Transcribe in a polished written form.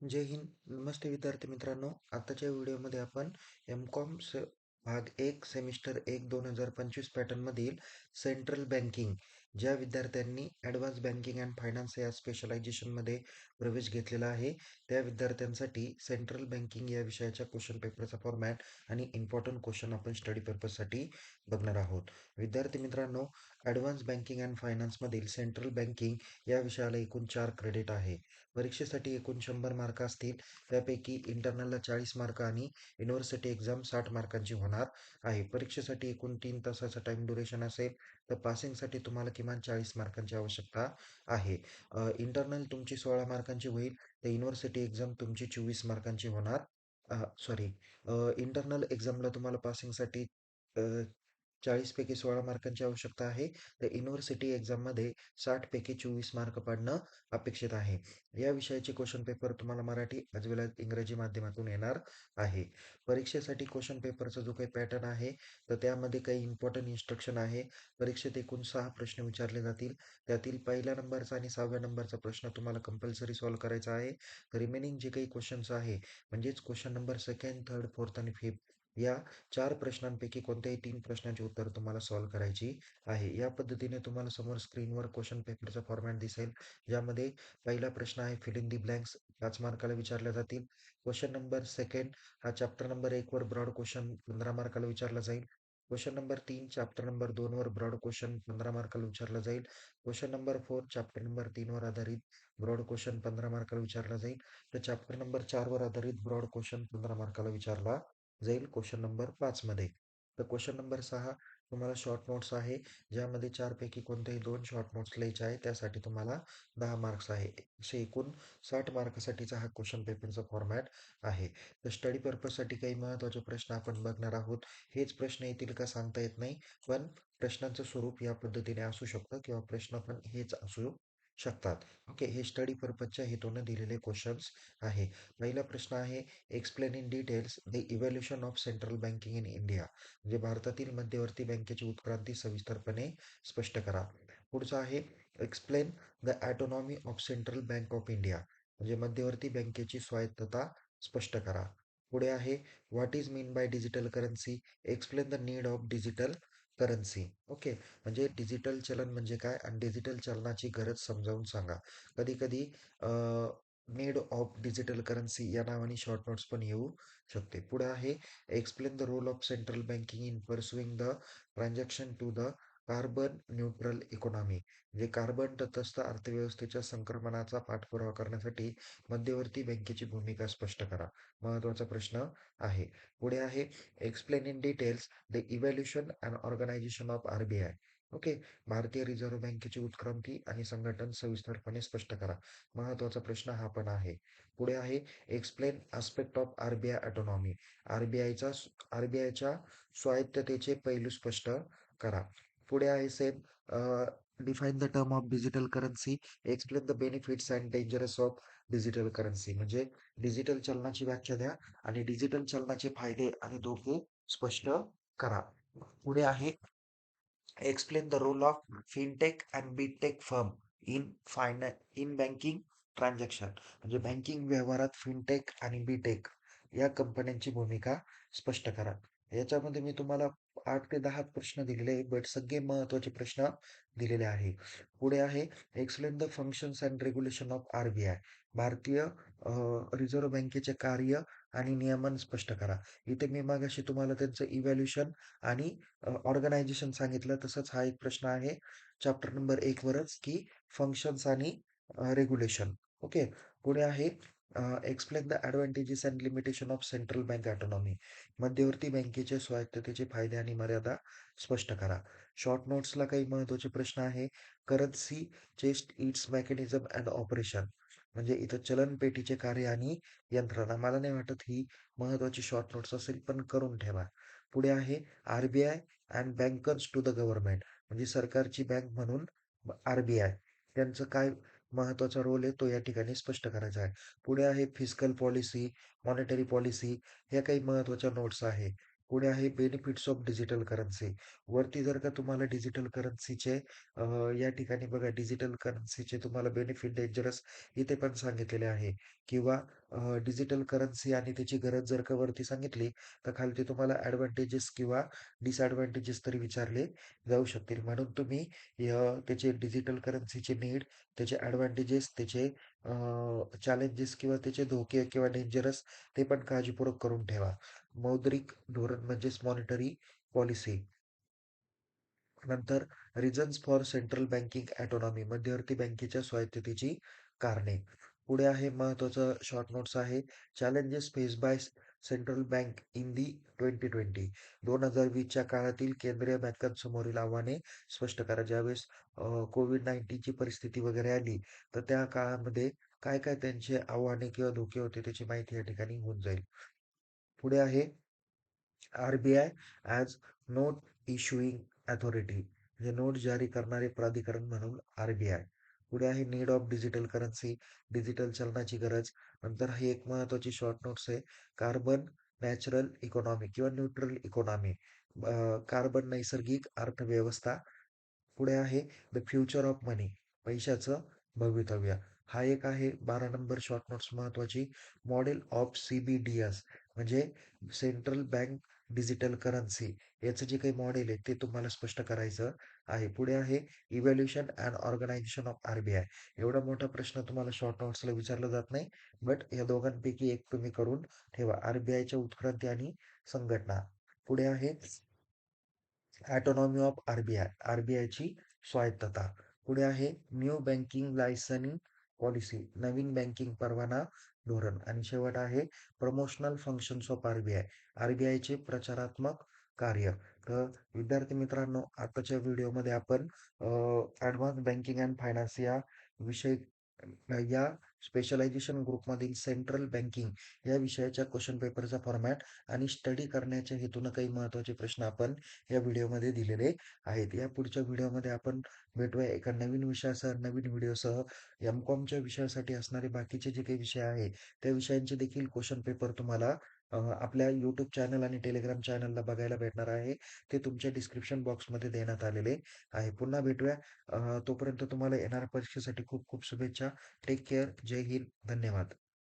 जय हिंद. नमस्ते विद्यार्थी मित्रांनो. आताच्या व्हिडिओमध्ये आपण एम.कॉम भाग 1 सेमिस्टर 1 2025 पॅटर्नमधील सेंट्रल बँकिंग ज्या विद्यार्थ्यांनी ॲडव्हान्स बँकिंग अँड फायनान्स या स्पेशलायझेशनमध्ये प्रवेश घेतलेला आहे त्या विद्यार्थ्यांसाठी सेंट्रल बँकिंग या विषयाच्या क्वेश्चन पेपरचा फॉर्मॅट आणि इम्पॉर्टंट क्वेश्चन आपण स्टडी पर्पजसाठी बघणार आहोत. विद्यार्थी मित्रांनो, ॲडव्हान्स बँकिंग अँड फायनान्समधील सेंट्रल बँकिंग या विषयाला एकूण 4 क्रेडिट आहे. परीक्षेसाठी एकूण 100 मार्क असतील. त्यापैकी इंटरनलला 40 मार्क आणि युनिव्हर्सिटी एक्झाम 60 मार्कांची होणार आहे. परीक्षेसाठी एकूण 3 तासाचा टाइम ड्युरेशन असेल. तर पासिंगसाठी तुम्हाला किमान 40 मार्कांची आवश्यकता आहे. इंटरनल तुमची 16 मार्कांची होईल. तर युनिव्हर्सिटी एक्झाम तुमची 24 मार्कांची होणार. सॉरी, इंटरनल एक्झामला तुम्हाला पासिंगसाठी 40 पैकी 16 मार्कांची आवश्यकता आहे. तर युनिव्हर्सिटी एक्झाममध्ये 60 पैकी 24 मार्क पाडणं अपेक्षित आहे. या विषयाचे क्वेश्चन पेपर तुम्हाला मराठी as well as इंग्रजी माध्यमातून येणार आहे. परीक्षेसाठी क्वेश्चन पेपरचा जो काही पॅटर्न आहे, तर त्यामध्ये काही इम्पॉर्टंट इन्स्ट्रक्शन आहे. परीक्षेत एकूण 6 प्रश्न विचारले जातील. त्यातील पहिल्या नंबरचा आणि 6व्या नंबरचा प्रश्न तुम्हाला कंपल्सरी सॉल्व्ह करायचा आहे. रिमेनिंग जे काही क्वेश्चन्स आहे, म्हणजेच question number second, third, fourth आणि फिफ्थ या 4 प्रश्नांपैकी कोणत्याही 3 प्रश्नांची उत्तर तुम्हाला सॉल्व्ह करायची आहे. या पद्धतीने तुम्हाला समोर स्क्रीनवर क्वेश्चन पेपरचा फॉर्मॅट दिसेल, ज्यामध्ये पहिला प्रश्न आहे फिल इन दी ब्लँक्स, 5 मार्काला विचारल्या जातील. क्वेश्चन नंबर सेकंड हा चॅप्टर नंबर 1 वर ब्रॉड क्वेश्चन 15 मार्काला विचारला जाईल. क्वेश्चन नंबर 3 चॅप्टर नंबर 2 वर ब्रॉड क्वेश्चन 15 मार्काला विचारला जाईल. क्वेश्चन नंबर 4 चॅप्टर नंबर 3 वर आधारित ब्रॉड क्वेश्चन 15 मार्काला विचारला जाईल. तर चॅप्टर नंबर 4 वर आधारित ब्रॉड क्वेश्चन 15 मार्काला विचारला जाईल क्वेश्चन नंबर 5 मध्ये. तर क्वेश्चन नंबर 6 तुम्हाला शॉर्ट नोट्स आहे, ज्यामध्ये 4 पैकी कोणतेही 2 शॉर्ट नोट्स लिहायचे आहे. त्यासाठी तुम्हाला 10 मार्क्स आहे. असे एकूण 60 मार्कासाठीचा हा क्वेश्चन पेपरचा फॉर्मॅट आहे. तर स्टडी पर्पजसाठी काही महत्त्वाचे प्रश्न आपण बघणार आहोत. हेच प्रश्न येतील का सांगता येत नाही, पण प्रश्नांचं स्वरूप या पद्धतीने असू शकतं किंवा प्रश्न पण हेच असू शकतात. ओके, हे स्टडी पर्पजच्या हेतूने दिलेले क्वेश्चन्स आहे. पहिला प्रश्न आहे, explain in details the evaluation of central banking in India. म्हणजे भारतातील मध्यवर्ती बँकेची उत्क्रांती सविस्तरपणे स्पष्ट करा. पुढचा आहे, explain the autonomy of central bank of India. म्हणजे मध्यवर्ती बँकेची स्वायत्तता स्पष्ट करा. पुढे आहे, what is mean by digital currency. Explain the need of digital currency. Okay, म्हणजे डिजिटल चलन म्हणजे काय आणि डिजिटल चलनाची गरज समजावून सांगा. कधी कधी नीड ऑफ डिजिटल करन्सी या नावाने शॉर्ट नोट्स पण येऊ शकते. पुढे आहे, explain the role of central banking in pursuing the transaction to the carbon neutral economy. म्हणजे कार्बन तटस्थ अर्थव्यवस्थेच्या संक्रमणाचा पाठपुरावा करण्यासाठी मध्यवर्ती बँकेची भूमिका स्पष्ट करा. महत्त्वाचा प्रश्न आहे. पुढे आहे, explain in details the evolution and organisation of RBI. Okay, भारतीय रिझर्व्ह बँकेची उत्क्रांती आणि संघटन सविस्तरपणे स्पष्ट करा. महत्त्वाचा प्रश्न हा पण आहे. पुढे आहे, explain aspect of RBI autonomy. आरबीआयचा आरबीआयच्या स्वायत्ततेचे पैलू स्पष्ट करा. पुढे आहे same, define the term of digital currency. Explain the benefits and dangerous of digital currency. म्हणजे डिजिटल चलनाची व्याख्या द्या आणि डिजिटल चलनाचे फायदे आणि धोके स्पष्ट करा. पुढे आहे, explain the role of fintech and BTech firm in banking transaction. म्हणजे बँकिंग व्यवहारात फिनटेक आणि बीटेक या कंपन्यांची भूमिका स्पष्ट करा. याच्यामध्ये मी तुम्हाला 8 ते 10 प्रश्न दिलेले आहे, बट सगळे महत्त्वाचे प्रश्न दिलेले आहे. पुढे आहे, explain the functions and regulation of RBI. भारतीय रिझर्व्ह बँकेचे कार्य आणि नियमन स्पष्ट करा. इथे मी मागाशी तुम्हाला त्यांचं इव्हॅल्युशन आणि ऑर्गनायझेशन सांगितलं. तसंच हा एक प्रश्न आहे चॅप्टर नंबर 1 वरच, की फंक्शन्स आणि रेग्युलेशन. ओके. पुढे आहे, explain the advantages and limitation of central bank autonomy. मध्यवर्ती बँकेचे स्वायत्ततेचे फायदे आणि मर्यादा स्पष्ट करा. शॉर्ट नोट्सला काही महत्त्वाचे प्रश्न आहे. Currency chest it's mechanism and operation. म्हणजे इथं चलनपेटीचे कार्य आणि यंत्रणा. मला नाही वाटत ही महत्त्वाची शॉर्ट नोट्स असेल, पण करून ठेवा. पुढे आहे, RBI and bankers to the government. म्हणजे सरकारची बँक म्हणून आरबीआय, त्यांचं काय महत्त्वाचा रोल आहे तो या ठिकाणी स्पष्ट करायचा आहे. पुढे आहे, फिस्कल पॉलिसी, मॉनिटरी पॉलिसी. ह्या काही महत्त्वाच्या नोट्स आहे. पुढे आहे बेनिफिट्स ऑफ डिजिटल करन्सी. वरती जर का तुम्हाला डिजिटल करन्सीचे या ठिकाणी बघा डिजिटल करन्सीचे तुम्हाला बेनिफिट डेंजरस इथे पण सांगितलेले आहे किंवा डिजिटल करन्सी आणि त्याची गरज जर का वरती सांगितली, तर खालती तुम्हाला ॲडव्हांटेजेस किंवा डिसॲडव्हांटेजेस तरी विचारले जाऊ शकतील. म्हणून तुम्ही त्याचे डिजिटल करन्सीची नीड, त्याचे ॲडव्हांटेजेस, त्याचे चॅलेंजेस किंवा त्याचे धोके किंवा डेंजरस ते पण काळजीपूर्वक करून ठेवा. मौद्रिक धोरण म्हणजेच मॉनिटरी पॉलिसी. नंतर reasons for central banking autonomy मध्यवर्ती बँकेच्या स्वायत्ततेची कारणे. पुढे आहे महत्त्वाचं शॉर्ट नोट्स आहे. Challenges face by central bank in the 2020. 2020च्या काळातील केंद्रीय बँकांसमोरील आव्हाने स्पष्ट करा. ज्यावेळेस कोविड-19ची परिस्थिती वगैरे आली, तर त्या काळामध्ये काय-काय त्यांचे आव्हाने किंवा धोके होते त्याची माहिती या ठिकाणी होऊन जाईल. पुढे आहे RBI as note issuing authority म्हणजे नोट जारी करणारे प्राधिकरण म्हणून आर-बी-आय. पुढे आहे need of digital currency, digital चलनाची गरज. नंतर ही एक महत्त्वाची शॉर्ट नोट्स आहे. कार्बन नॅचरल इकॉनॉमी किंवा न्यूट्रल इकॉनॉमी. कार्बन नैसर्गिक अर्थव्यवस्था. पुढे आहे द फ्युचर ऑफ मनी, पैशाचं भवितव्य. हा एक आहे 12 नंबर शॉर्ट नोट्स महत्त्वाची. मॉडेल ऑफ सी-बी-डी-एस म्हणजे सेंट्रल बँक डिजिटल करन्सी याचं जे काही मॉडेल आहे ते तुम्हाला स्पष्ट करायचं आहे. पुढे आहे evaluation and organisation of RBI. एवढा मोठा प्रश्न तुम्हाला शॉर्ट नोट्सला विचारला जात नाही. बट या दोघांपैकी एक तुम्ही करून ठेवा. आर-बी-आयच्या उत्क्रांती आणि संघटना. पुढे आहे ऑटोनॉमी ऑफ आर-बी-आय, आर-बी-आयची स्वायत्तता. पुढे आहे न्यू बँकिंग लायसनिंग पॉलिसी, नवीन बँकिंग परवाना धोरण. आणि शेवट आहे प्रमोशनल फंक्शन्स ऑफ आर-बी-आय, आर-बी-आयचे प्रचारात्मक कार्य. तर विद्यार्थी मित्रांनो, आताच्या व्हिडिओमध्ये आपण ॲडव्हान्स बँकिंग अँड फायनान्स या विषय या स्पेशलायझेशन ग्रुपमधील सेंट्रल बँकिंग या विषयाच्या क्वेश्चन पेपरचा फॉर्मॅट आणि स्टडी करण्याच्या हेतूनं काही महत्त्वाचे प्रश्न आपण या व्हिडिओमध्ये दिलेले आहेत. या पुढच्या व्हिडिओमध्ये आपण भेटूया एका नवीन विषयासह, नवीन व्हिडिओसह. एम-कॉमच्या विषयासाठी असणारे बाकीचे जे काही विषय आहे, त्या विषयांचे देखील क्वेश्चन पेपर तुम्हाला आपल्या यूट्यूब चॅनल आणि टेलिग्राम चॅनलला बघायला भेटणार आहे. ते तुमच्या डिस्क्रिप्शन बॉक्समध्ये देण्यात आलेले आहे. पुन्हा भेटूया. तोपर्यंत तुम्हाला येणाऱ्या परीक्षेसाठी खूप खूप शुभेच्छा. Take care. जय हिंद. धन्यवाद.